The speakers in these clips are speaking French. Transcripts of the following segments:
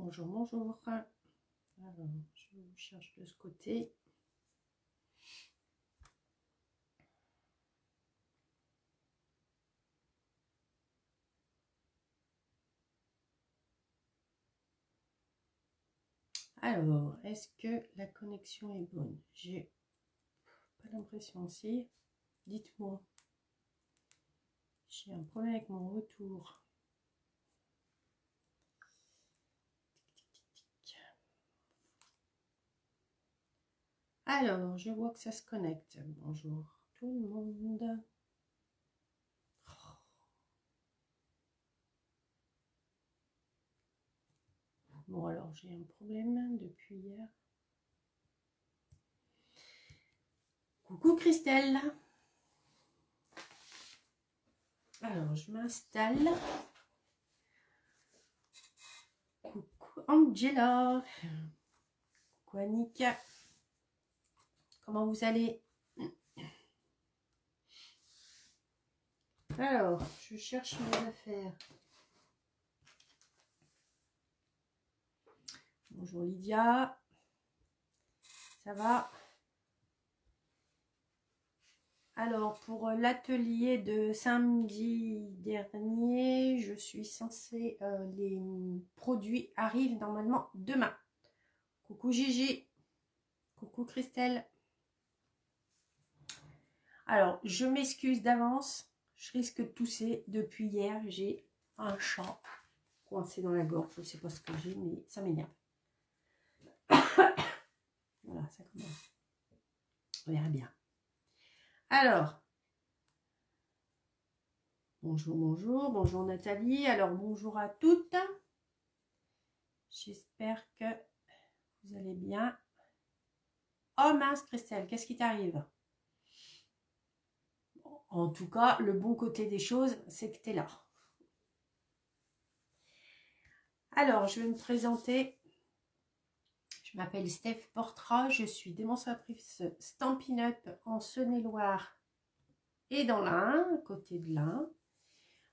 Bonjour, bonjour. Alors, je vous cherche de ce côté. Alors, est-ce que la connexion est bonne? J'ai pas l'impression aussi. Dites-moi. J'ai un problème avec mon retour. Alors, je vois que ça se connecte. Bonjour tout le monde. Bon, alors, j'ai un problème depuis hier. Coucou Christelle. Alors, je m'installe. Coucou Angela. Coucou Annika. Comment vous allez? Alors, je cherche mes affaires. Bonjour Lydia. Ça va? Alors, pour l'atelier de samedi dernier, je suis censée... les produits arrivent normalement demain. Coucou Gigi. Coucou Christelle. Alors, je m'excuse d'avance. Je risque de tousser. Depuis hier, j'ai un chat coincé dans la gorge. Je ne sais pas ce que j'ai, mais ça m'énerve. Voilà, ça commence. On verra bien. Alors, bonjour, bonjour. Bonjour Nathalie. Alors, bonjour à toutes. J'espère que vous allez bien. Oh mince Christelle, qu'est-ce qui t'arrive? En tout cas, le bon côté des choses, c'est que tu es là. Alors, je vais me présenter. Je m'appelle Steph Portra, je suis démonstratrice Stampin' Up en Saône-et-Loire et dans l'Ain, à côté de l'Ain.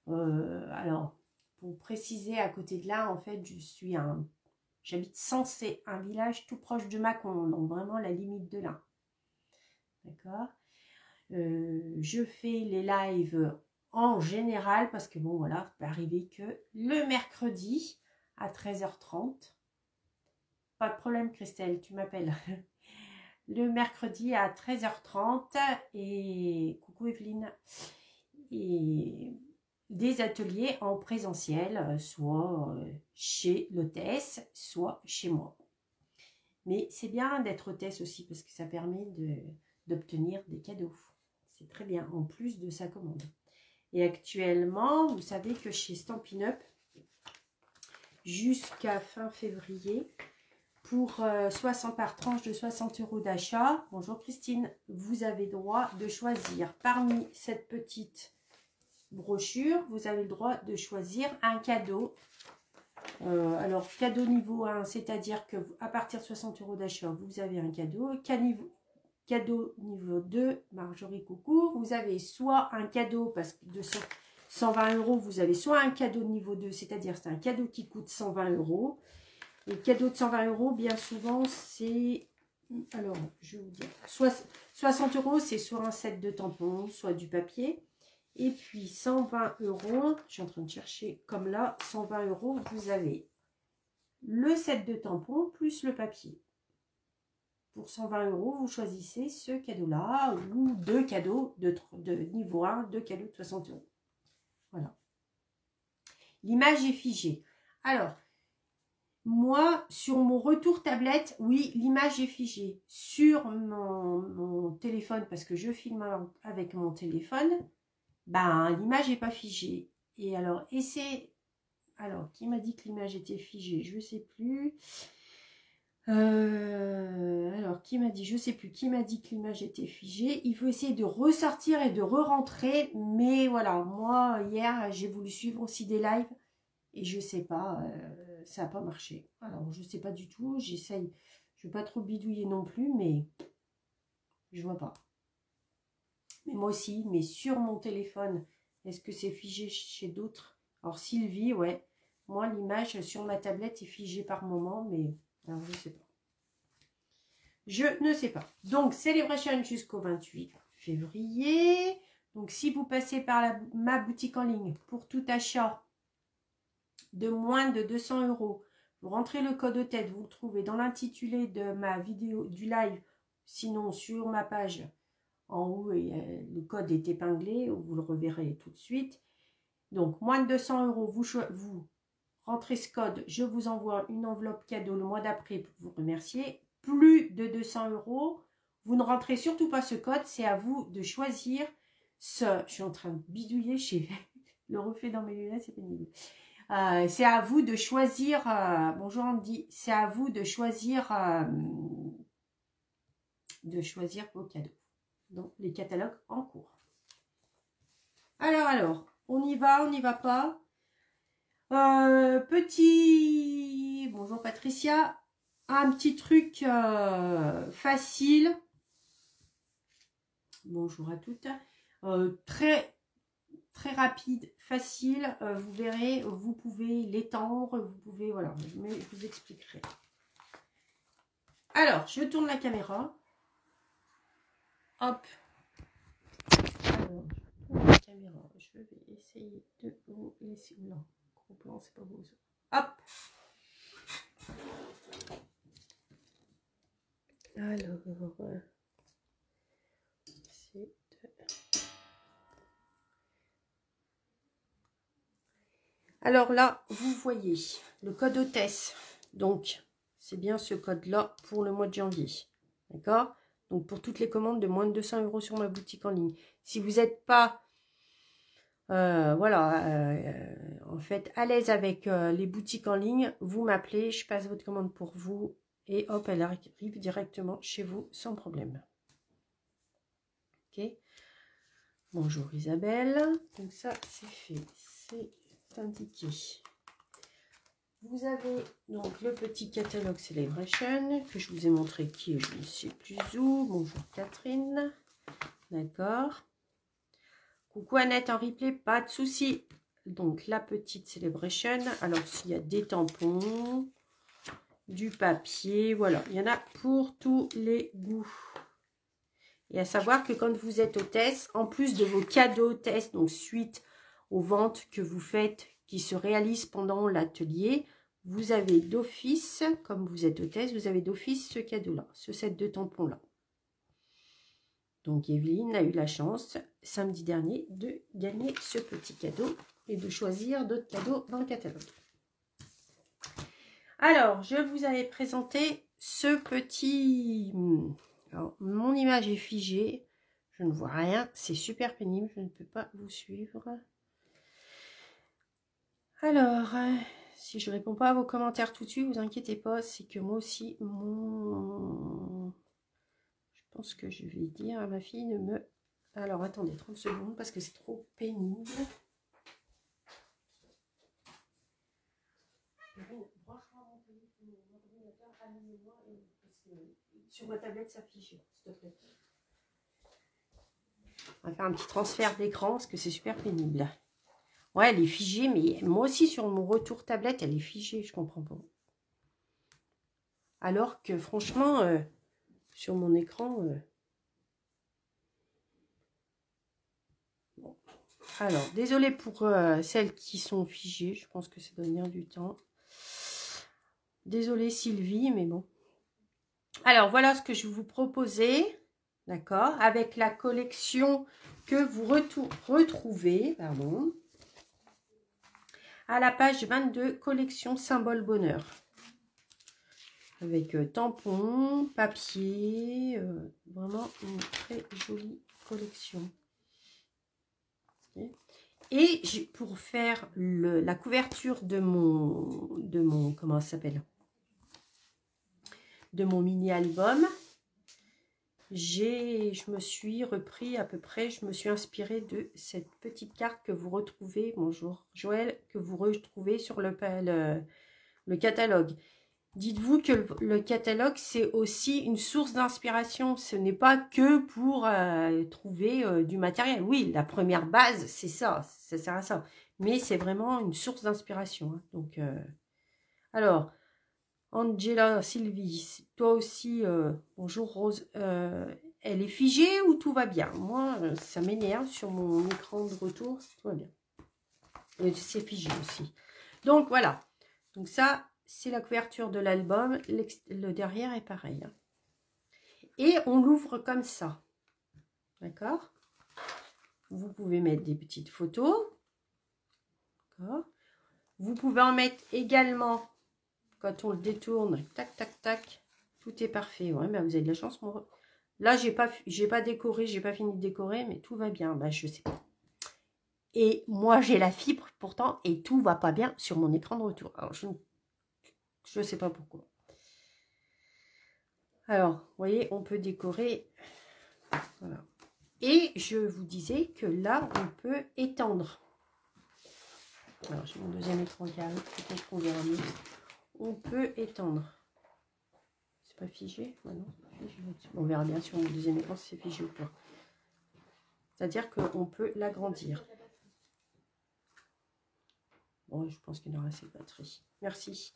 Alors, pour préciser, à côté de l'Ain, en fait, j'habite Sensé, un village tout proche de Mâcon, donc vraiment la limite de l'Ain. D'accord. Je fais les lives en général parce que bon voilà, ça peut arriver que le mercredi à 13h30. Pas de problème Christelle, tu m'appelles. Le mercredi à 13h30 et coucou Evelyne. Et des ateliers en présentiel, soit chez l'hôtesse, soit chez moi. Mais c'est bien d'être hôtesse aussi parce que ça permet d'obtenir des cadeaux. C'est très bien, en plus de sa commande. Et actuellement, vous savez que chez Stampin' Up, jusqu'à fin février, pour 60 par tranche de 60 € d'achat, bonjour Christine, vous avez droit de choisir parmi cette petite brochure, vous avez le droit de choisir un cadeau. Alors, cadeau niveau 1, c'est-à-dire que à partir de 60 € d'achat, vous avez un cadeau. Cadeau niveau 2, Marjorie coucou, vous avez soit un cadeau, parce que de 120 €, vous avez soit un cadeau niveau 2, c'est-à-dire c'est un cadeau qui coûte 120 €. Et le cadeau de 120 €, bien souvent, c'est... Alors, je vais vous dire, 60 €, c'est soit un set de tampons, soit du papier. Et puis 120 €, je suis en train de chercher comme là, 120 €, vous avez le set de tampons plus le papier. Pour 120 €, vous choisissez ce cadeau-là ou deux cadeaux de niveau 1, deux cadeaux de 60 €. Voilà. L'image est figée. Alors, moi, sur mon retour tablette, oui, l'image est figée. Sur mon téléphone, parce que je filme avec mon téléphone, ben, l'image n'est pas figée. Et alors, alors, qui m'a dit que l'image était figée? Je ne sais plus. Alors, qui m'a dit? Je ne sais plus. Qui m'a dit que l'image était figée? Il faut essayer de ressortir et de re-rentrer. Mais voilà, moi, hier, j'ai voulu suivre aussi des lives. Et je ne sais pas, ça n'a pas marché. Alors, je ne sais pas du tout. J'essaye. Je ne veux pas trop bidouiller non plus, mais je vois pas. Mais moi aussi, mais sur mon téléphone, est-ce que c'est figé chez d'autres? Alors, Sylvie, ouais. Moi, l'image sur ma tablette est figée par moment, mais alors, je ne sais pas. Je ne sais pas. Donc, Celebration jusqu'au 28 février. Donc, si vous passez par ma boutique en ligne pour tout achat de moins de 200 €, vous rentrez le code de tête, vous le trouvez dans l'intitulé de ma vidéo, du live, sinon sur ma page en haut, et le code est épinglé, vous le reverrez tout de suite. Donc, moins de 200 €, vous rentrez ce code, je vous envoie une enveloppe cadeau le mois d'après pour vous remercier. Plus de 200 €, vous ne rentrez surtout pas ce code, c'est à vous de choisir ce... Je suis en train de bidouiller, le reflet dans mes lunettes, c'est pénible. C'est à vous de choisir, bonjour Andy, c'est à vous de choisir vos cadeaux. Donc, les catalogues en cours. Alors, on y va pas. Bonjour Patricia, un petit truc facile. Bonjour à toutes. Très rapide, facile. Vous verrez, vous pouvez l'étendre, vous pouvez, voilà, mais je vous expliquerai. Alors, je tourne la caméra. Hop. Alors, je tourne la caméra. Je vais essayer de vous laisser. Non, gros plan, c'est pas beau ça. Hop. Alors, alors là, vous voyez le code hôtesse. Donc, c'est bien ce code-là pour le mois de janvier. D'accord? Donc, pour toutes les commandes de moins de 200 € sur ma boutique en ligne. Si vous n'êtes pas, en fait, à l'aise avec les boutiques en ligne, vous m'appelez, je passe votre commande pour vous. Et hop, elle arrive directement chez vous sans problème. Ok? Bonjour Isabelle. Donc ça, c'est fait. C'est indiqué. Vous avez donc le petit catalogue Celebration que je vous ai montré qui est je ne sais plus où. Bonjour Catherine. D'accord. Coucou Annette en replay, pas de souci. Donc la petite Celebration. Alors s'il y a des tampons, du papier, voilà. Il y en a pour tous les goûts. Et à savoir que quand vous êtes hôtesse, en plus de vos cadeaux hôtesse, donc suite aux ventes que vous faites, qui se réalisent pendant l'atelier, vous avez d'office, comme vous êtes hôtesse, vous avez d'office ce cadeau-là, ce set de tampons-là. Donc Evelyne a eu la chance, samedi dernier, de gagner ce petit cadeau et de choisir d'autres cadeaux dans le catalogue. Alors, je vous avais présenté ce petit... Alors, mon image est figée, je ne vois rien, c'est super pénible, je ne peux pas vous suivre. Alors, si je ne réponds pas à vos commentaires tout de suite, vous inquiétez pas, c'est que moi aussi, je pense que je vais dire à ma fille de me... Alors, attendez 30 secondes parce que c'est trop pénible. Franchement, mon ordinateur, allumez-moi, parce que sur ma tablette, ça fiche, s'il te plaît. On va faire un petit transfert d'écran parce que c'est super pénible. Ouais, elle est figée, mais moi aussi, sur mon retour tablette, elle est figée, je comprends pas. Alors que, franchement, sur mon écran... Bon. Alors, désolée pour celles qui sont figées, je pense que ça doit venir du temps. Désolée Sylvie, mais bon. Alors, voilà ce que je vous proposais, d'accord, avec la collection que vous retrouvez, pardon, à la page 22, collection symbole bonheur. Avec tampons, papier, vraiment une très jolie collection. Okay. Et pour faire la couverture de mon comment ça s'appelle, de mon mini album, je me suis repris à peu près, je me suis inspirée de cette petite carte que vous retrouvez, bonjour Joël, que vous retrouvez sur le catalogue. Dites-vous que le catalogue, c'est aussi une source d'inspiration. Ce n'est pas que pour trouver du matériel. Oui, la première base, c'est ça, ça sert à ça. Mais c'est vraiment une source d'inspiration. Hein. Donc, alors, Angela, Sylvie, toi aussi, bonjour Rose. Elle est figée ou tout va bien? Moi, ça m'énerve sur mon écran de retour, tout va bien. Et c'est figé aussi. Donc, voilà. Donc ça, c'est la couverture de l'album. Le derrière est pareil. Hein. Et on l'ouvre comme ça. D'accord? Vous pouvez mettre des petites photos. D'accord? Vous pouvez en mettre également quand on le détourne. Tac, tac, tac. Tout est parfait. Ouais, ben vous avez de la chance. Moi. Là, j'ai pas décoré, j'ai pas fini de décorer, mais tout va bien. Ben, je sais pas. Et moi, j'ai la fibre pourtant, et tout va pas bien sur mon écran de retour. Alors, je sais pas pourquoi. Alors, vous voyez, on peut décorer. Voilà. Et je vous disais que là, on peut étendre. Alors, j'ai mon deuxième écran qui arrive. Peut-être qu'on verra mieux. On peut étendre. C'est pas figé? Ah non, c'est pas figé. On verra bien sur mon deuxième écran si c'est figé ou pas. C'est-à-dire qu'on peut l'agrandir. Bon, je pense qu'il y aura assez de batterie. Merci.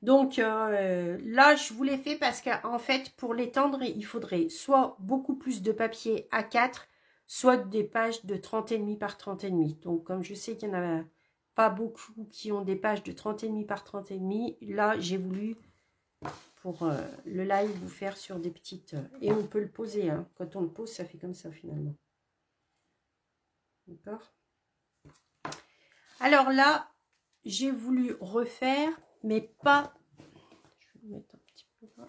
Donc, là, je vous l'ai fait parce qu'en fait, pour l'étendre, il faudrait soit beaucoup plus de papier A4, soit des pages de 30,5 par 30,5. Donc, comme je sais qu'il n'y en a pas beaucoup qui ont des pages de 30,5 par 30,5, là, j'ai voulu, pour le live, vous faire sur des petites... et on peut le poser. Hein. Quand on le pose, ça fait comme ça, finalement. D'accord? Alors là... J'ai voulu refaire, mais pas... Je vais le mettre un petit peu là.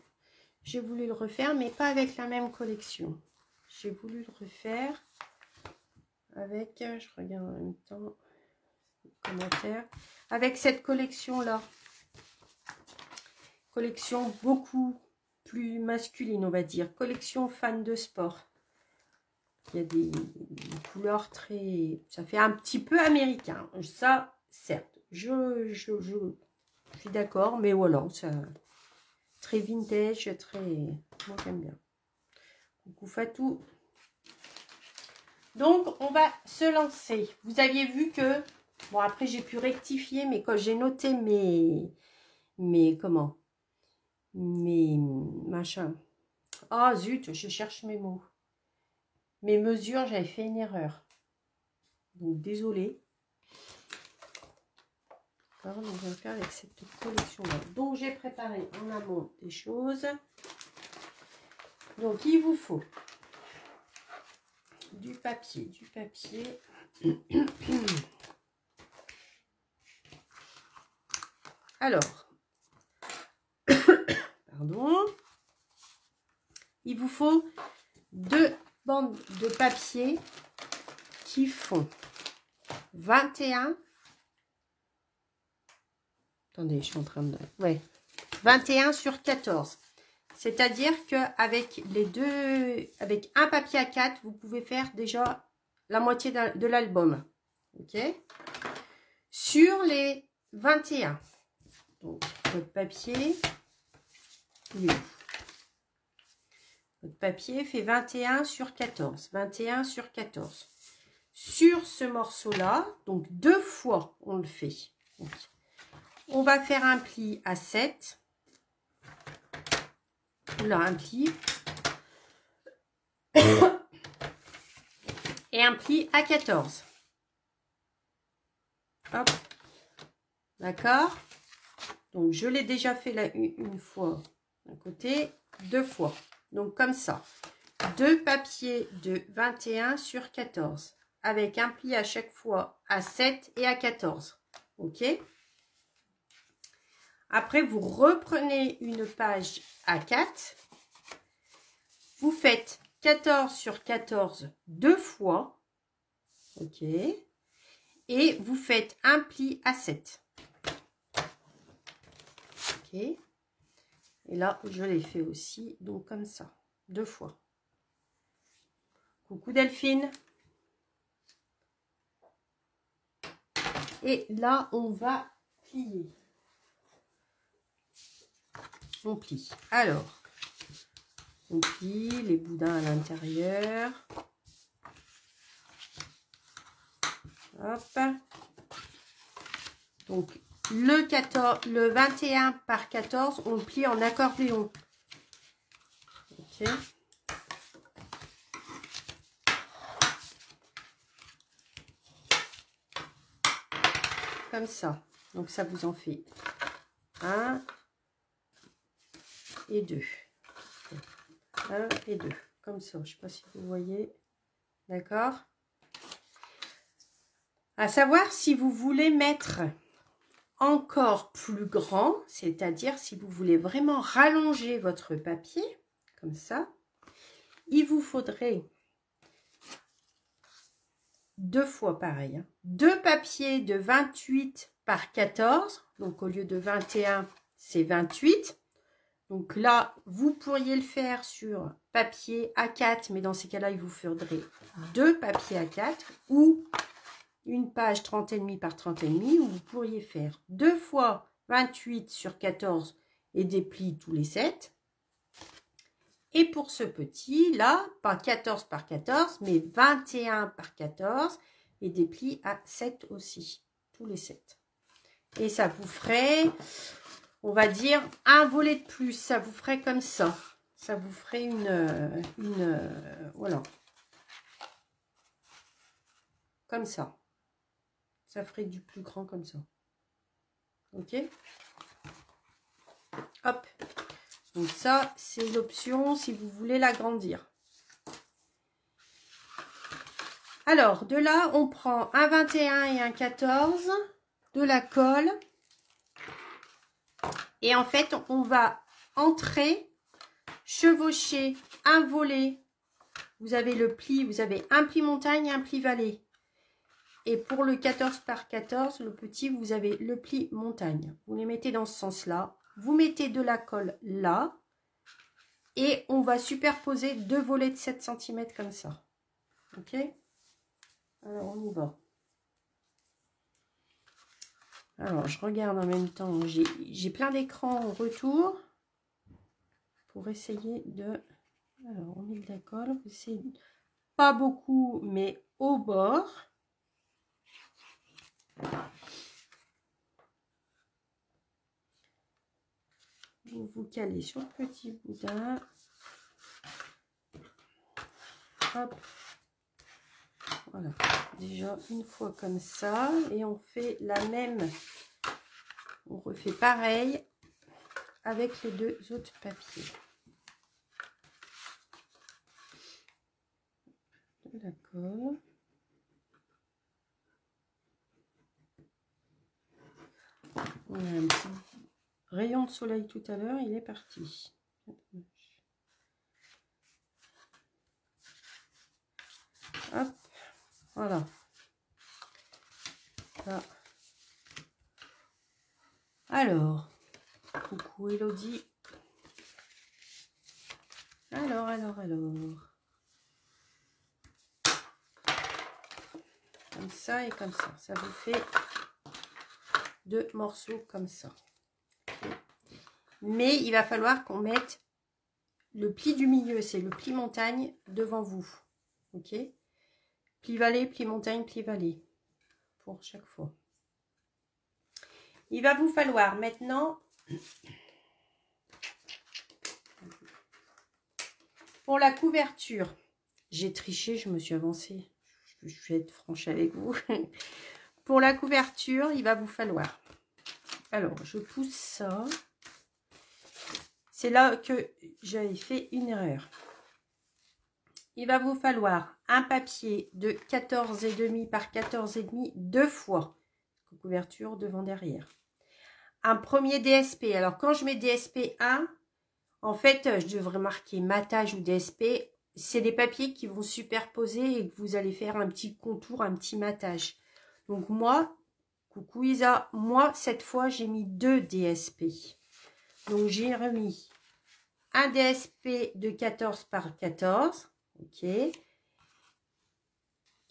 J'ai voulu le refaire, mais pas avec la même collection. J'ai voulu le refaire avec... Je regarde en même temps les commentaires. Avec cette collection-là. Collection beaucoup plus masculine, on va dire. Collection fan de sport. Il y a des couleurs très... Ça fait un petit peu américain. Ça, certes. Je suis d'accord, mais voilà, ça très vintage, très... Moi, j'aime bien. Coucou Fatou. Donc, on va se lancer. Vous aviez vu que... Bon, après, j'ai pu rectifier, mais quand j'ai noté mes... Comment? Mes machins. Ah, zut, je cherche mes mots. Mes mesures, j'avais fait une erreur. Donc, désolée. Donc, on va faire avec cette collection-là. Donc, j'ai préparé en amont des choses. Donc, il vous faut du papier, Alors, pardon. Il vous faut 2 bandes de papier qui font 21. Attendez, je suis en train de... Ouais, 21 sur 14. C'est-à-dire qu'avec les deux, avec un papier A4, vous pouvez faire déjà la moitié de l'album. Ok? Sur les 21. Donc, votre papier, il est où? Votre papier fait 21 sur 14. 21 sur 14. Sur ce morceau-là, donc 2 fois, on le fait. Donc, on va faire un pli à 7. Là, un pli. Et un pli à 14. Hop. D'accord? Donc, je l'ai déjà fait là une fois d'un côté, 2 fois. Donc, comme ça. 2 papiers de 21 sur 14. Avec un pli à chaque fois à 7 et à 14. OK? Après, vous reprenez une page A4. Vous faites 14 sur 14 2 fois. OK? Et vous faites un pli à 7. OK? Et là, je l'ai fait aussi, donc comme ça, 2 fois. Coucou Delphine. Et là, on va plier. On plie. Alors, on plie les boudins à l'intérieur. Hop. Donc, le 21 par 14, on le plie en accordéon. Ok. Comme ça. Donc, ça vous en fait 1 et 2. 1 et 2. Comme ça. Je ne sais pas si vous voyez. D'accord. À savoir si vous voulez mettre encore plus grand, c'est-à-dire si vous voulez vraiment rallonger votre papier, comme ça, il vous faudrait 2 fois pareil, hein, 2 papiers de 28 par 14, donc au lieu de 21, c'est 28. Donc là, vous pourriez le faire sur papier A4, mais dans ces cas-là, il vous faudrait 2 papiers A4 ou une page 30,5 par 30,5 où vous pourriez faire 2 fois 28 sur 14 et des plis tous les 7. Et pour ce petit, là, pas 14 par 14, mais 21 par 14 et des plis à 7 aussi, tous les 7. Et ça vous ferait, on va dire, un volet de plus. Ça vous ferait comme ça. Ça vous ferait voilà. Comme ça. Ça ferait du plus grand comme ça. Ok? Hop. Donc ça, c'est l'option si vous voulez l'agrandir. Alors, de là, on prend un 21 et un 14, de la colle. Et en fait, on va entrer, chevaucher un volet. Vous avez le pli, vous avez un pli montagne et un pli vallée. Et pour le 14 par 14, le petit, vous avez le pli montagne. Vous les mettez dans ce sens-là. Vous mettez de la colle là. Et on va superposer 2 volets de 7 cm comme ça. Ok? Alors, on y va. Alors, je regarde en même temps. J'ai plein d'écrans en retour. Pour essayer de... Alors, on met de la colle. Vous essayez... Pas beaucoup, mais au bord. Vous vous calez sur le petit boudin. Hop. Voilà. Déjà une fois comme ça. Et on fait la même. On refait pareil avec les 2 autres papiers. De la colle. On a un petit rayon de soleil tout à l'heure, il est parti. Hop, voilà. Là. Alors, coucou Elodie. Alors. Comme ça et comme ça. Ça vous fait 2 morceaux comme ça. Mais il va falloir qu'on mette le pli du milieu, c'est le pli montagne devant vous. Ok? Pli vallée, pli montagne, pli vallée. Pour chaque fois. Il va vous falloir maintenant, pour la couverture, j'ai triché, je me suis avancée. Je vais être franche avec vous. Pour la couverture, il va vous falloir. Alors, je pousse ça. C'est là que j'avais fait une erreur. Il va vous falloir un papier de 14,5 par 14,5 2 fois. Couverture devant derrière. Un premier DSP. Alors, quand je mets DSP 1, en fait, je devrais marquer matage ou DSP. C'est des papiers qui vont superposer et que vous allez faire un petit contour, un petit matage. Donc, moi, coucou Isa, moi, cette fois, j'ai mis 2 DSP. Donc, j'ai remis un DSP de 14 par 14. Ok.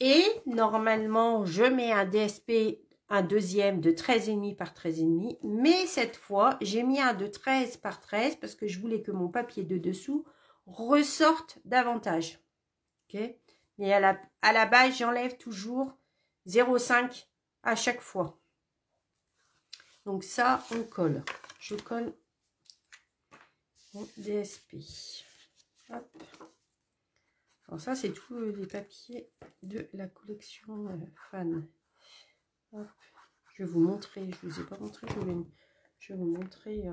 Et normalement, je mets un DSP, un deuxième de 13,5 par 13,5. Mais cette fois, j'ai mis un de 13 par 13 parce que je voulais que mon papier de dessous ressorte davantage. Ok. Mais à la base, j'enlève toujours 0,5 à chaque fois. Donc ça, on colle. Je colle mon DSP. Hop. Alors ça, c'est tous les papiers de la collection Fan. Hop. Je vais vous montrer, je ne vous ai pas montré, je vais vous montrer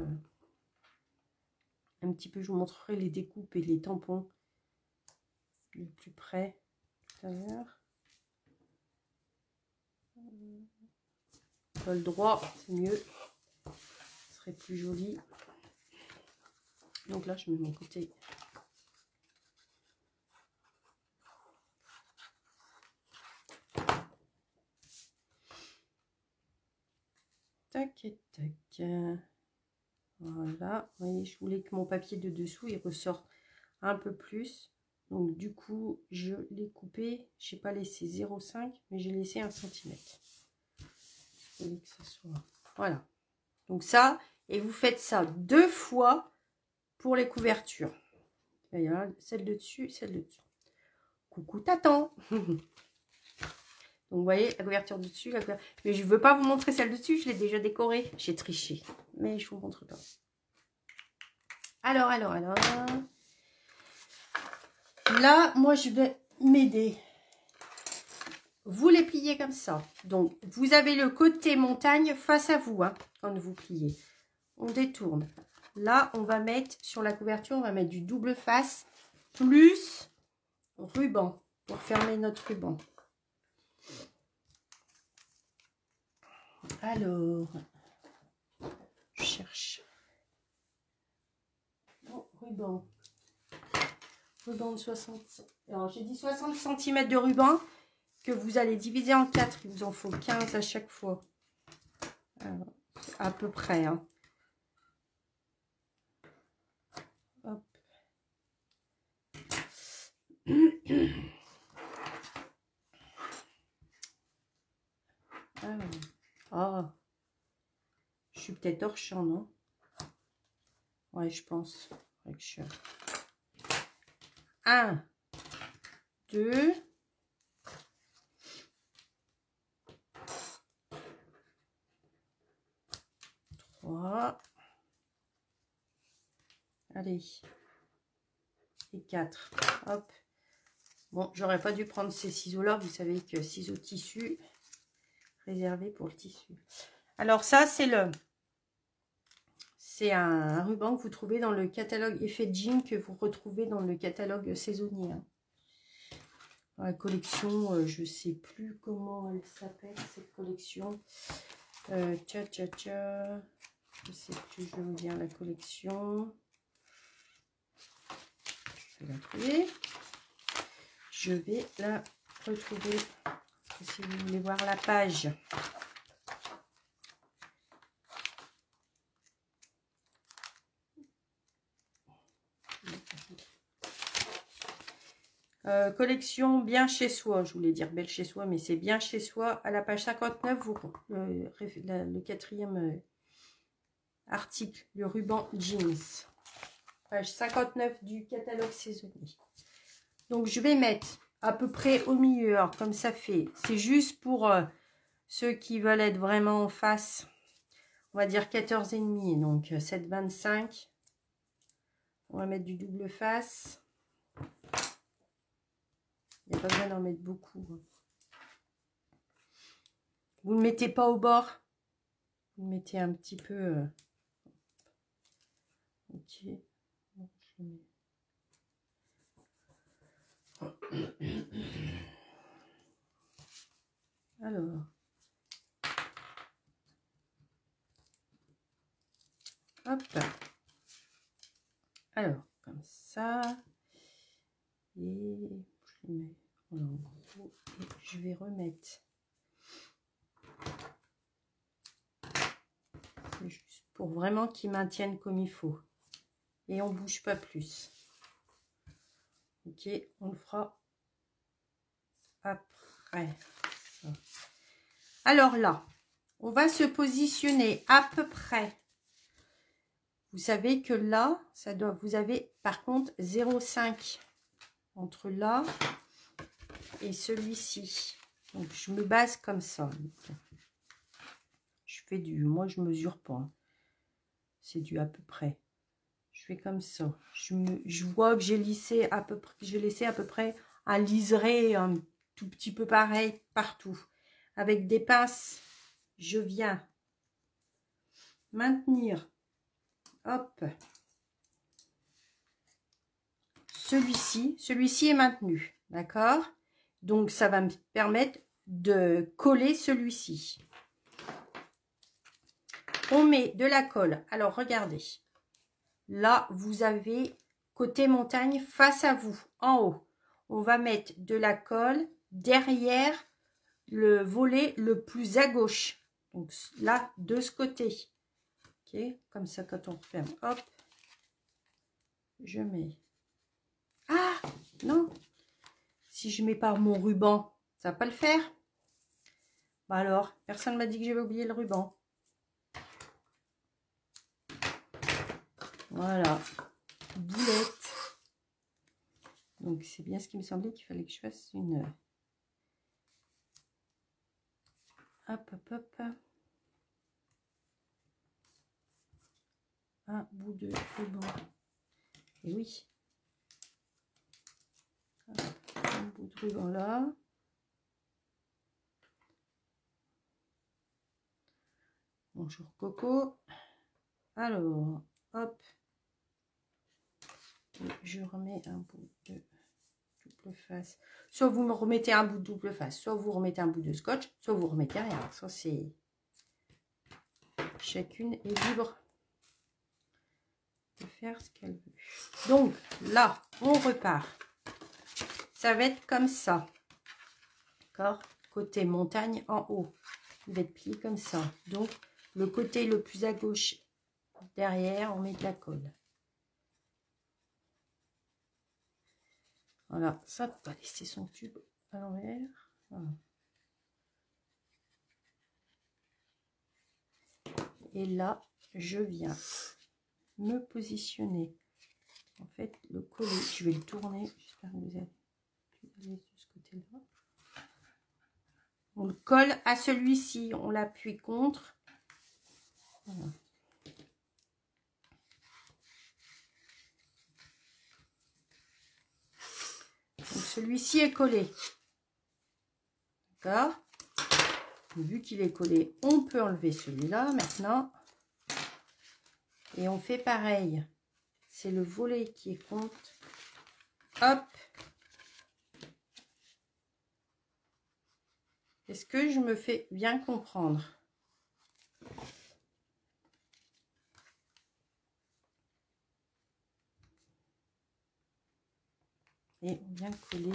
un petit peu, je vous montrerai les découpes et les tampons de plus près tout à l'heure. Col droit, c'est mieux, ce serait plus joli. Donc là, je mets mon côté. Tac et tac. Voilà, vous voyez, je voulais que mon papier de dessous il ressorte un peu plus. Donc du coup, je l'ai coupé. Je n'ai pas laissé 0,5, mais j'ai laissé 1 cm. Vous voulez que ça soit... Voilà. Donc ça, et vous faites ça 2 fois pour les couvertures. Il y a celle de dessus, celle de dessous. Coucou, t'attends. Donc, vous voyez, la couverture du dessus, mais je ne veux pas vous montrer celle de dessus, je l'ai déjà décorée. J'ai triché, mais je ne vous montre pas. Alors. Là, moi, je vais m'aider. Vous les pliez comme ça. Donc, vous avez le côté montagne face à vous, hein, quand vous pliez. On détourne. Là, on va mettre, sur la couverture, on va mettre du double face, plus ruban, pour fermer notre ruban. Alors, je cherche. Oh, ruban. Ruban de 60. Alors, j'ai dit 60 cm de ruban que vous allez diviser en 4. Il vous en faut 15 à chaque fois. Alors, à peu près. Hein. Hop. Alors. Oh. Je suis peut-être hors champ, non? Ouais, je pense. 1, 2, 3. Allez. Et 4. Hop. Bon, j'aurais pas dû prendre ces ciseaux-là. Vous savez que ciseaux tissu, réservé pour le tissu. Alors ça, c'est un ruban que vous trouvez dans le catalogue Effet Jean, que vous retrouvez dans le catalogue saisonnier. Hein. Dans la collection, je ne sais plus comment elle s'appelle, cette collection. Je ne sais plus, je vais vous dire la collection. Je vais la trouver. Je vais la retrouver. Si vous voulez voir la page. Collection bien chez soi, je voulais dire belle chez soi, mais c'est bien chez soi. À la page 59, le quatrième article, le ruban jeans. Page 59 du catalogue saisonnier. Donc je vais mettre à peu près au milieu, alors comme ça fait, c'est juste pour ceux qui veulent être vraiment en face, on va dire 14,5, donc 7,25. On va mettre du double face. Il n'y a pas besoin d'en mettre beaucoup. Vous ne le mettez pas au bord. Vous le mettez un petit peu. Ok. Alors. Hop. Alors, comme ça. Et je le mets en gros. Et je vais remettre. C'est juste pour vraiment qu'ils maintiennent comme il faut. Et on ne bouge pas plus. Ok, on le fera après. Alors là, on va se positionner à peu près. Vous savez que là, ça doit, vous avez par contre 0,5 entre là et celui-ci. Donc je me base comme ça. Je fais du... Moi, je mesure pas. Hein. C'est du à peu près. Je fais comme ça. Je vois que j'ai lissé à peu près... J'ai laissé à peu près un liseré un tout petit peu pareil partout. Avec des pinces, je viens maintenir. Hop. Celui-ci est maintenu. D'accord? Donc, ça va me permettre de coller celui-ci. On met de la colle. Alors, regardez. Là, vous avez côté montagne face à vous, en haut. On va mettre de la colle derrière le volet le plus à gauche. Donc là, de ce côté. Ok, comme ça, quand on referme, hop. Je mets... Ah, non. Si je mets pas mon ruban, ça va pas le faire. Bah alors, personne m'a dit que j'avais oublié le ruban. Voilà. Boulette. Donc, c'est bien ce qui me semblait qu'il fallait que je fasse une... Hop, hop, hop. Un bout de ruban. Et oui. Hop, un bout de ruban là. Bonjour Coco. Alors, hop. Et je remets un bout de double face. Soit vous me remettez un bout de double face, soit vous remettez un bout de scotch, soit vous remettez rien. Ça, c'est... Chacune est libre de faire ce qu'elle veut. Donc, là, on repart. Ça va être comme ça. D'accord? Côté montagne en haut. Il va être plié comme ça. Donc, le côté le plus à gauche, derrière, on met de la colle. Voilà, ça va laisser son tube à l'envers. Voilà. Et là, je viens me positionner. En fait, le collet, je vais le tourner. J'espère que vous avez de ce côté-là. On le colle à celui-ci. On l'appuie contre. Voilà. Donc celui-ci est collé. D'accord? Vu qu'il est collé, on peut enlever celui-là maintenant. Et on fait pareil. C'est le volet qui compte. Hop. Est-ce que je me fais bien comprendre? Et on vient coller.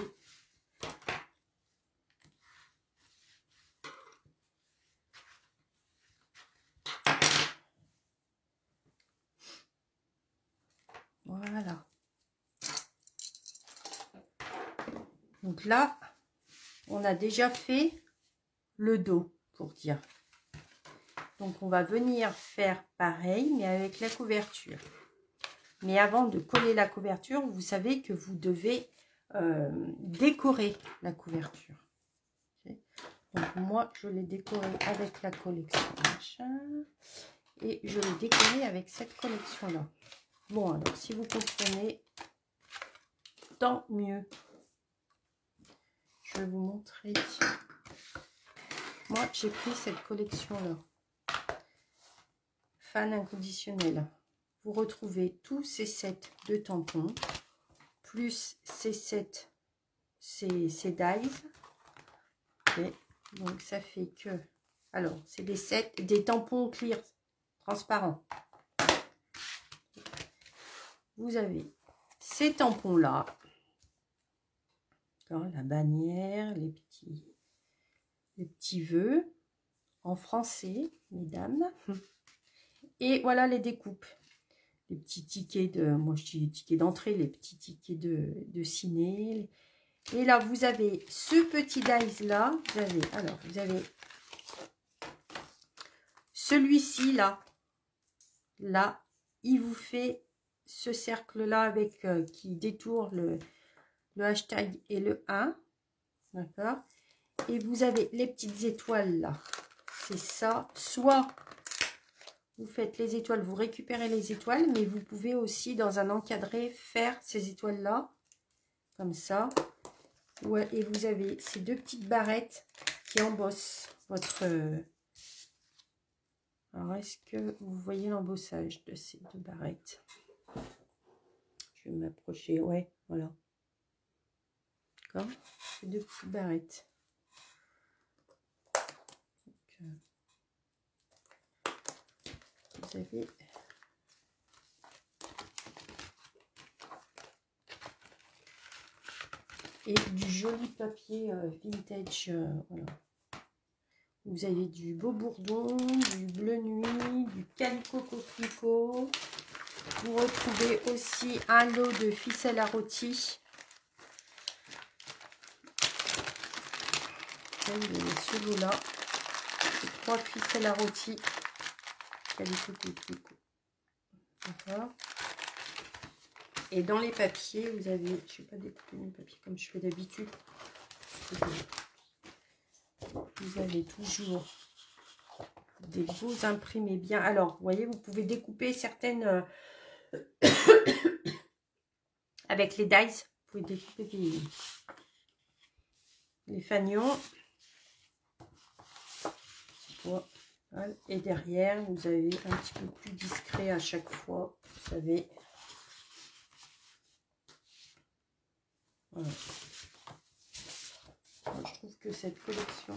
Voilà. Donc là, on a déjà fait le dos, pour dire. Donc, on va venir faire pareil, mais avec la couverture. Mais avant de coller la couverture, vous savez que vous devez décorer la couverture. Okay. Donc, moi, je l'ai décoré avec la collection machin. Et je l'ai décoré avec cette collection-là. Bon, alors, si vous comprenez, tant mieux. Je vais vous montrer. Moi, j'ai pris cette collection-là. Fan inconditionnel. Vous retrouvez tous ces sets de tampons, plus ces sets, ces dies. Okay. Donc, ça fait que... Alors, c'est des sets, des tampons clear, transparents. Vous avez ces tampons-là. La bannière, les petits vœux en français, mesdames. Et voilà les découpes. Les petits tickets de... Moi, je dis les tickets d'entrée, les petits tickets de ciné. Et là, vous avez ce petit dice-là. Vous avez celui-ci, là. Là, il vous fait ce cercle-là avec qui détourne le hashtag et le 1. D'accord? Et vous avez les petites étoiles là. c'est ça. Soit vous faites les étoiles, vous récupérez les étoiles, mais vous pouvez aussi, dans un encadré, faire ces étoiles-là, comme ça. Ouais, et vous avez ces deux petites barrettes qui embossent votre... Alors, est-ce que vous voyez l'embossage de ces deux barrettes? Je vais m'approcher, ouais, voilà. D'accord? Ces deux petites barrettes. Donc, vous avez... Et du joli papier vintage, voilà. Vous avez du beau bourdon, du bleu nuit, du calico coquelicot. Vous retrouvez aussi un lot de ficelle à rôti. Ce lot-là, 3 ficelles à rôti. Calico coquelicot. D'accord. Et dans les papiers, vous avez, je ne vais pas découper mes papiers comme je fais d'habitude. Vous avez toujours des beaux imprimés bien. Alors, vous voyez, vous pouvez découper certaines avec les dies. Vous pouvez découper les fanions. Voilà. Et derrière, vous avez un petit peu plus discret à chaque fois. Vous savez. Voilà. Moi, je trouve que cette collection...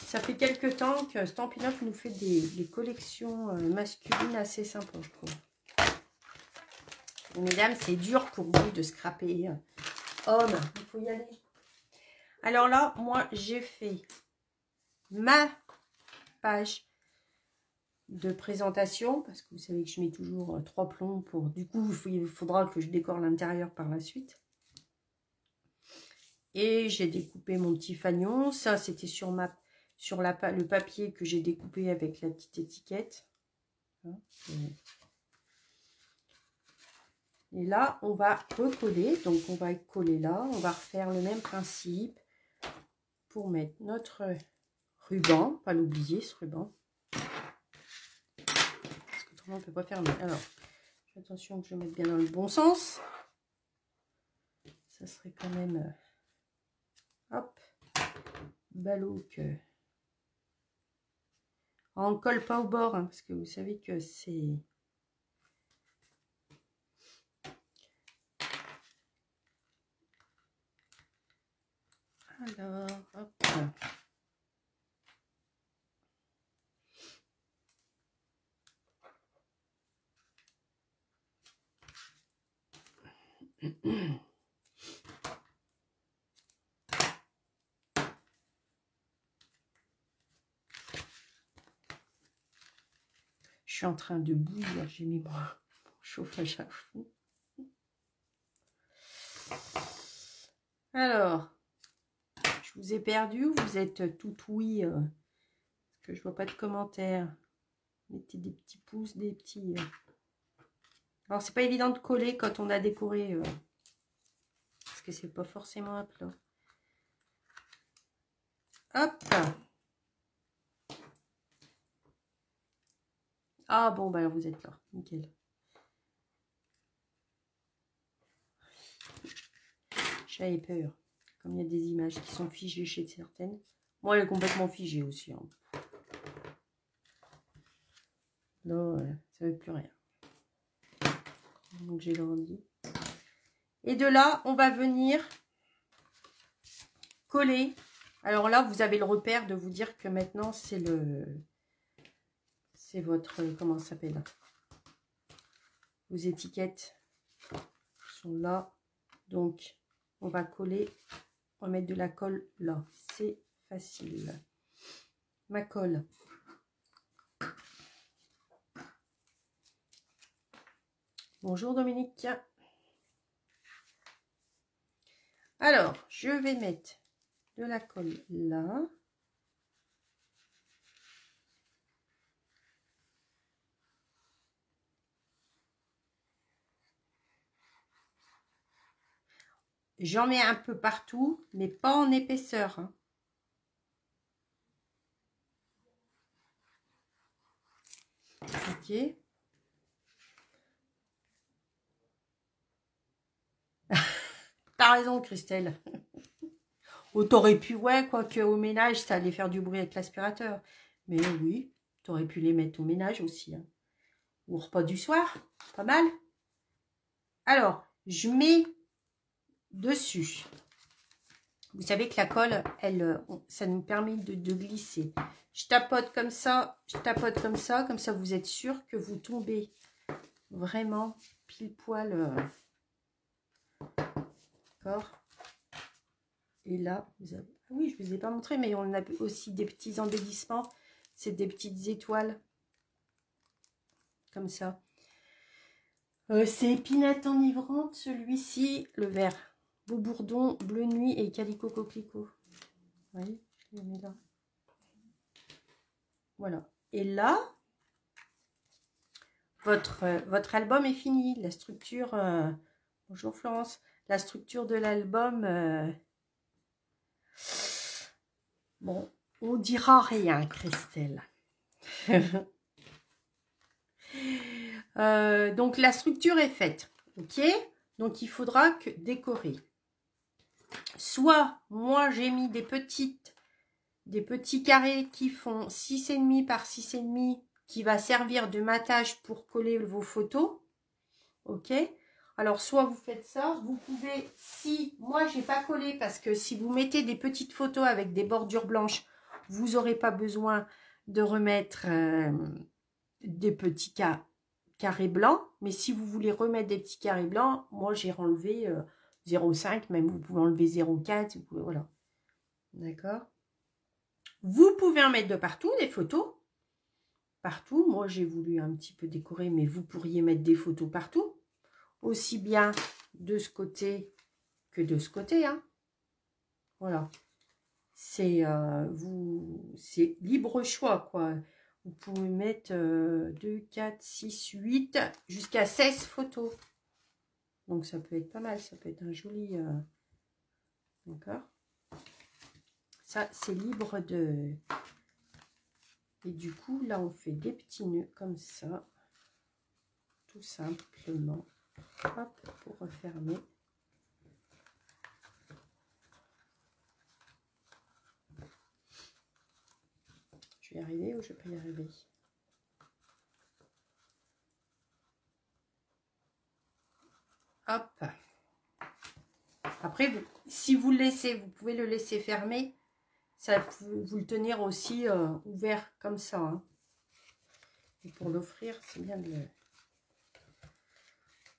Ça fait quelques temps que Stampin' Up nous fait des collections masculines assez sympas, je trouve. Et mesdames, c'est dur pour vous de scraper. Homme, il faut y aller. Alors là, moi, j'ai fait ma page de présentation, parce que vous savez que je mets toujours 3 plombs pour... Du coup, il faudra que je décore l'intérieur par la suite. Et j'ai découpé mon petit fanion. Ça, c'était sur le papier que j'ai découpé avec la petite étiquette. Et là, on va recoller. Donc, on va coller là. On va refaire le même principe pour mettre notre ruban. Pas l'oublier, ce ruban. Parce qu'autrement, on ne peut pas faire mieux. Alors, attention que je mette bien dans le bon sens. Ça serait quand même... hop. Ballot que... On ne colle pas au bord, hein, parce que vous savez que c'est... Alors, hop. Je suis en train de bouillir, j'ai mis mon chauffage à fond. Alors, je vous ai perdu ou vous êtes tout oui parce que je vois pas de commentaires. Mettez des petits pouces, des petits... Alors, c'est pas évident de coller quand on a décoré, parce que c'est pas forcément à plat. Hop. Ah bon, bah alors vous êtes là, nickel. J'avais peur. Comme il y a des images qui sont figées chez certaines. Moi, elle est complètement figée aussi. Hein. Là, ça ne veut plus rien. Donc, j'ai grandi. Et de là, on va venir coller. Alors là, vous avez le repère de vous dire que maintenant, c'est votre... Comment ça s'appelle? Vos étiquettes sont là. Donc, on va coller. On va mettre de la colle là. C'est facile. Ma colle. Bonjour Dominique. Alors, je vais mettre de la colle là. J'en mets un peu partout, mais pas en épaisseur. Hein. Ok. T'as raison, Christelle. Ou t'aurais pu, ouais, quoique au ménage, ça allait faire du bruit avec l'aspirateur. Mais oui, t'aurais pu les mettre au ménage aussi. Hein. Ou au repas du soir, pas mal. Alors, je mets dessus. Vous savez que la colle, elle, ça nous permet de glisser. Je tapote comme ça, comme ça vous êtes sûr que vous tombez vraiment pile poil. D'accord. Et là, vous avez... Ah oui, je ne vous ai pas montré, mais on a aussi des petits embellissements. C'est des petites étoiles. Comme ça. C'est épinette enivrante, celui-ci, le vert. Beau bourdon, bleu nuit et calico coquelicot. Vous voyez, je l'ai mis là. Voilà. Et là, votre album est fini. La structure... bonjour Florence. La structure de l'album... Bon, on dira rien, Christelle. Donc la structure est faite, ok. Donc il faudra que décorer. Soit moi j'ai mis des petits carrés qui font 6,5 par 6,5 qui va servir de matage pour coller vos photos, ok. Alors soit vous faites ça, vous pouvez, si moi j'ai pas collé parce que si vous mettez des petites photos avec des bordures blanches, vous n'aurez pas besoin de remettre des petits carrés blancs, mais si vous voulez remettre des petits carrés blancs, moi j'ai enlevé 0,5, même vous pouvez enlever 0,4, vous pouvez, voilà. D'accord. Vous pouvez en mettre de partout, des photos. Partout, moi j'ai voulu un petit peu décorer, mais vous pourriez mettre des photos partout. Aussi bien de ce côté que de ce côté. Hein. Voilà. C'est c'est libre choix, quoi. Vous pouvez mettre 2, 4, 6, 8, jusqu'à 16 photos. Donc ça peut être pas mal, ça peut être un joli... D'accord. Ça, c'est libre de... Et du coup, là, on fait des petits nœuds comme ça. Tout simplement. Hop, pour refermer. Je vais y arriver ou je peux y arriver? Hop. Après, si vous le laissez, vous pouvez le laisser fermer. Ça peut vous le tenir aussi ouvert comme ça. Hein. Et pour l'offrir, c'est bien de le...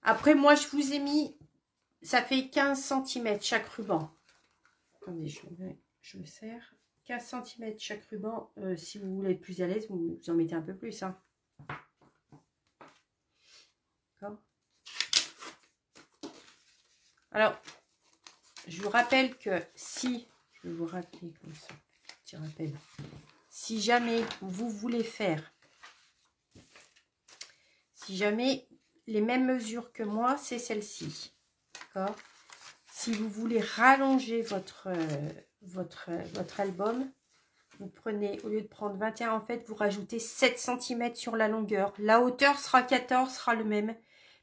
Après, moi, je vous ai mis... Ça fait 15 cm chaque ruban. Attendez, je me serre. 15 cm chaque ruban. Si vous voulez être plus à l'aise, vous en mettez un peu plus. Hein. D'accord. Alors, je vous rappelle que si... Je vais vous rappeler comme ça. Petit rappel. Si jamais vous voulez faire... Si jamais les mêmes mesures que moi, c'est celle-ci. D'accord. Si vous voulez rallonger votre album, vous prenez, au lieu de prendre 21, en fait, vous rajoutez 7 cm sur la longueur. La hauteur sera 14, sera le même,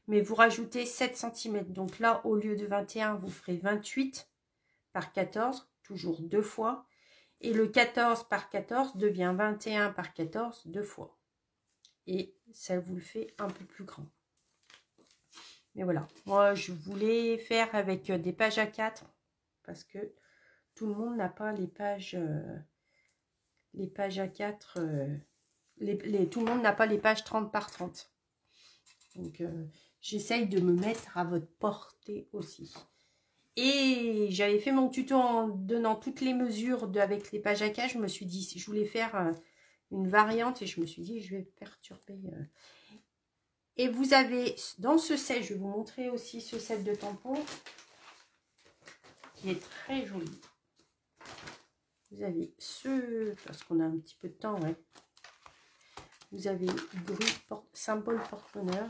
mais vous rajoutez 7 cm. Donc là, au lieu de 21, vous ferez 28 par 14, toujours 2 fois. Et le 14 par 14 devient 21 par 14, 2 fois. Et ça vous le fait un peu plus grand. Mais voilà, moi je voulais faire avec des pages A4 parce que tout le monde n'a pas les pages A4, tout le monde n'a pas les pages 30 par 30. Donc j'essaye de me mettre à votre portée aussi. Et j'avais fait mon tuto en donnant toutes les mesures avec les pages A4. Je me suis dit, si je voulais faire une variante et je me suis dit, je vais perturber... Et vous avez, dans ce set, je vais vous montrer aussi ce set de tampons, qui est très joli. Vous avez ce, parce qu'on a un petit peu de temps, ouais. Vous avez grue, symbole porte-bonheur.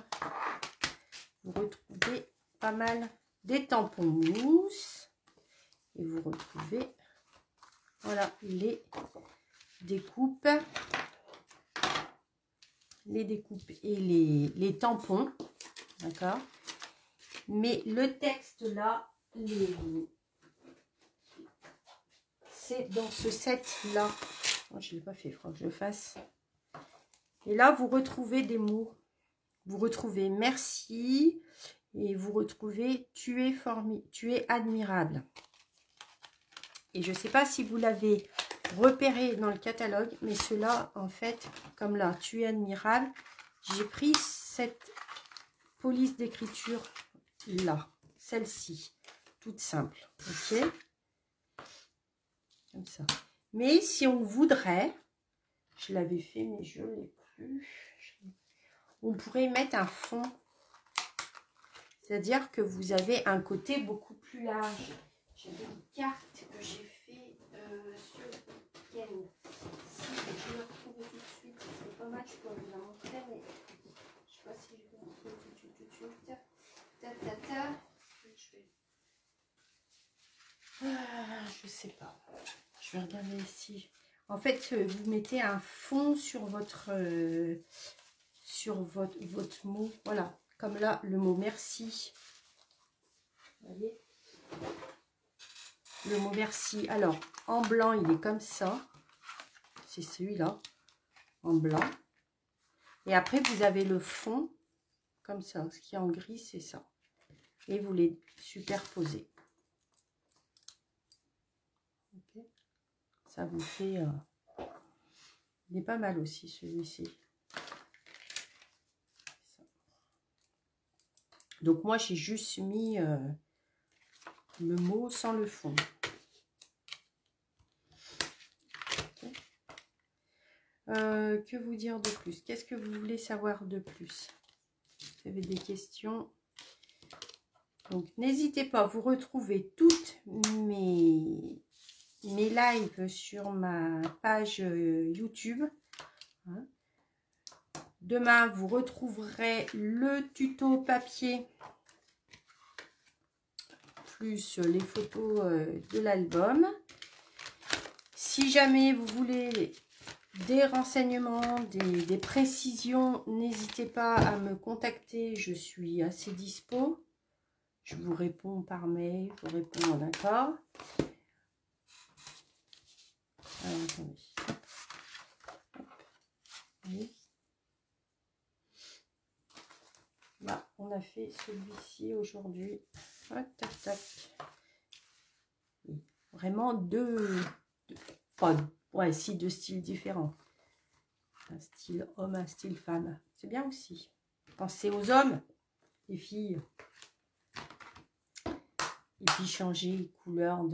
Vous retrouvez pas mal des tampons mousse. Et vous retrouvez, voilà, les découpes. les découpes et les tampons. D'accord? Mais le texte là, c'est dans ce set-là. Oh, je ne l'ai pas fait, il faudra que je le fasse. Et là, vous retrouvez des mots. Vous retrouvez merci et vous retrouvez tu es admirable. Et je ne sais pas si vous l'avez repéré dans le catalogue, mais cela, en fait, comme là, tu es admirable, j'ai pris cette police d'écriture là, celle-ci, toute simple, ok? Comme ça. Mais si on voudrait, je l'avais fait, mais je ne l'ai plus, on pourrait mettre un fond. C'est-à-dire que vous avez un côté beaucoup plus large. J'ai une carte que j'ai fait ce week-end. Si je la retrouve tout de suite, c'est pas mal, je peux vous la montrer, mais je sais pas si je vais la retrouver tout de suite. Je sais pas. Je vais regarder ici. En fait, vous mettez un fond sur votre mot. Voilà. Comme là, le mot merci. Vous voyez? Le mot merci. Alors, en blanc, il est comme ça. C'est celui-là. En blanc. Et après, vous avez le fond. Comme ça. Ce qui est en gris, c'est ça. Et vous les superposez. Okay. Ça vous fait... il est pas mal aussi, celui-ci. Donc, moi, j'ai juste mis... le mot sans le fond. Okay. Que vous dire de plus? Qu'est-ce que vous voulez savoir de plus? Vous avez des questions? Donc, n'hésitez pas, vous retrouvez toutes mes lives sur ma page YouTube. Hein. Demain, vous retrouverez le tuto papier plus les photos de l'album. Si jamais vous voulez des renseignements, des précisions, n'hésitez pas à me contacter. Je suis assez dispo. Je vous réponds par mail, je vous réponds en accord. Alors, attendez. Hop. Oui. Là, on a fait celui-ci aujourd'hui. Tac, tac. Vraiment deux styles différents. Un style homme, un style femme. C'est bien aussi. Pensez aux hommes, les filles. Et puis changer les couleurs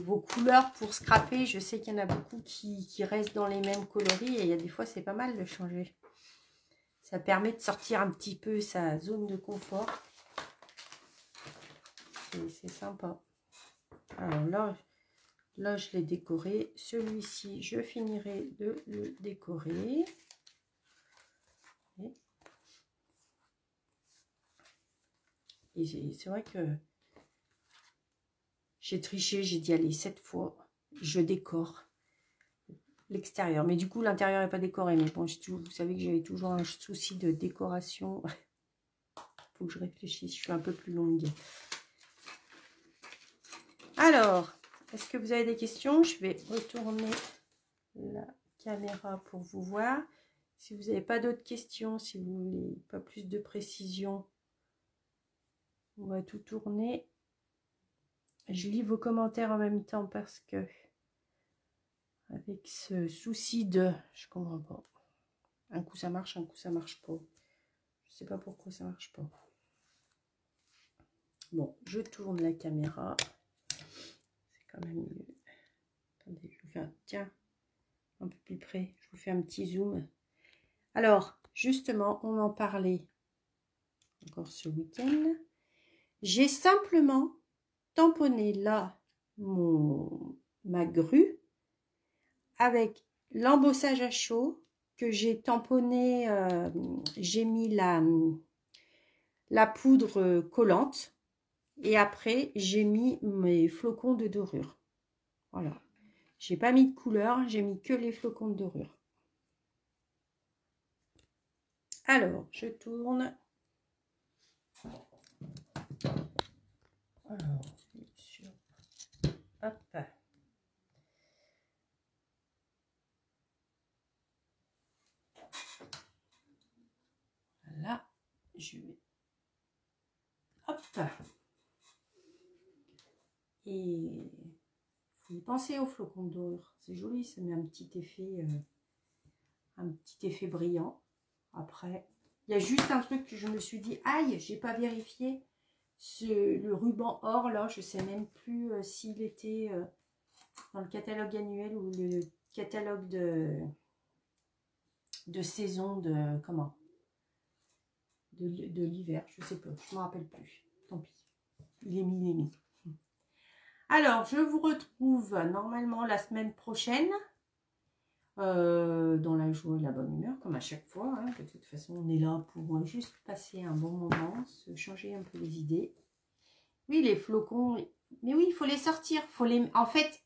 vos couleurs pour scraper. Je sais qu'il y en a beaucoup qui restent dans les mêmes coloris. Et il y a des fois, c'est pas mal de changer. Ça permet de sortir un petit peu sa zone de confort. C'est sympa. Alors là, je l'ai décoré. Celui-ci, je finirai de le décorer. Et c'est vrai que j'ai triché. J'ai dit, allez, 7 fois, je décore l'extérieur. Mais du coup, l'intérieur n'est pas décoré. Mais bon, vous savez que j'avais toujours un souci de décoration. Faut que je réfléchisse. Je suis un peu plus longue. Alors, est-ce que vous avez des questions? Je vais retourner la caméra pour vous voir. Si vous n'avez pas d'autres questions, si vous voulez pas plus de précision, on va tout tourner. Je lis vos commentaires en même temps parce que avec ce souci de... Je comprends pas. Un coup ça marche, un coup ça marche pas. Je sais pas pourquoi ça marche pas. Bon, je tourne la caméra. C'est quand même mieux. Attendez, je vous fais tiens, un peu plus près. Je vous fais un petit zoom. Alors, justement, on en parlait encore ce week-end. J'ai simplement tamponné là ma grue avec l'embossage à chaud que j'ai tamponné. J'ai mis la poudre collante et après j'ai mis mes flocons de dorure. Voilà. J'ai pas mis de couleur, j'ai mis que les flocons de dorure. Alors, je tourne. Alors, hop. Voilà, je vais. Hop. Et vous pensez au flocon de dorure. C'est joli, ça met un petit effet brillant. Après, il y a juste un truc que je me suis dit, aïe, j'ai pas vérifié. Le ruban or, là, je sais même plus s'il était dans le catalogue annuel ou le catalogue de saison de comment de l'hiver, je sais pas, je m'en rappelle plus. Tant pis, il est mis. Alors, je vous retrouve normalement la semaine prochaine. Dans la joie et la bonne humeur, comme à chaque fois. Hein. De toute façon, on est là pour juste passer un bon moment, se changer un peu les idées. Oui, les flocons, mais oui, il faut les sortir. En fait,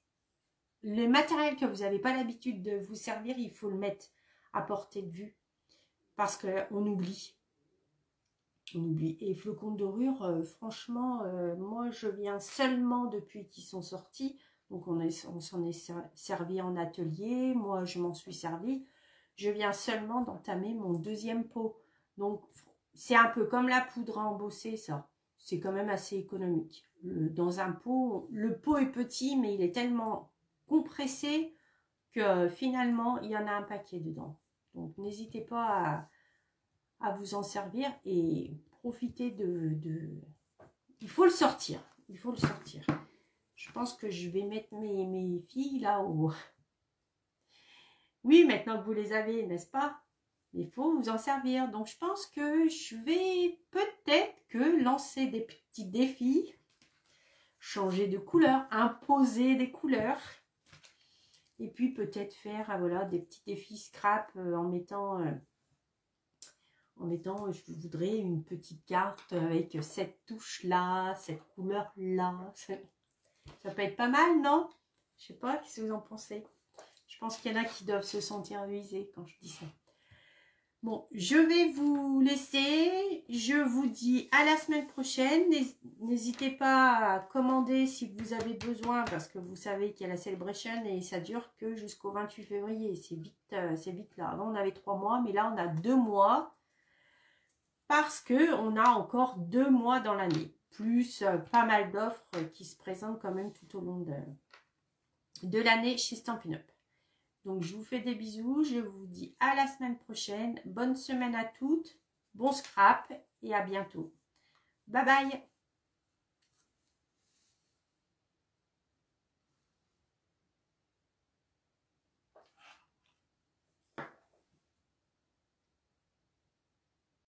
le matériel que vous n'avez pas l'habitude de vous servir, il faut le mettre à portée de vue. Parce qu'on oublie. On oublie. Et flocons de dorure, franchement, moi, je viens seulement depuis qu'ils sont sortis. Donc, on s'en est servi en atelier. Moi, je m'en suis servi. Je viens seulement d'entamer mon deuxième pot. Donc, c'est un peu comme la poudre à embosser, ça. C'est quand même assez économique. Dans un pot, le pot est petit, mais il est tellement compressé que finalement, il y en a un paquet dedans. Donc, n'hésitez pas à vous en servir et profitez Il faut le sortir. Il faut le sortir. Je pense que je vais mettre mes filles là au... Oui, maintenant que vous les avez, n'est-ce pas? Il faut vous en servir. Donc, je pense que je vais peut-être que lancer des petits défis, changer de couleur, imposer des couleurs. Et puis, peut-être faire voilà, des petits défis scrap en mettant, je voudrais une petite carte avec cette touche-là, cette couleur-là. Ça peut être pas mal, non? Je sais pas, qu'est-ce que vous en pensez? Je pense qu'il y en a qui doivent se sentir visés quand je dis ça. Bon, je vais vous laisser. Je vous dis à la semaine prochaine. N'hésitez pas à commander si vous avez besoin parce que vous savez qu'il y a la celebration et ça dure que jusqu'au 28 février. C'est vite là. Avant, on avait 3 mois, mais là, on a 2 mois parce qu'on a encore 2 mois dans l'année. Plus pas mal d'offres qui se présentent quand même tout au long de l'année chez Stampin' Up. Donc, je vous fais des bisous. Je vous dis à la semaine prochaine. Bonne semaine à toutes. Bon scrap et à bientôt. Bye bye.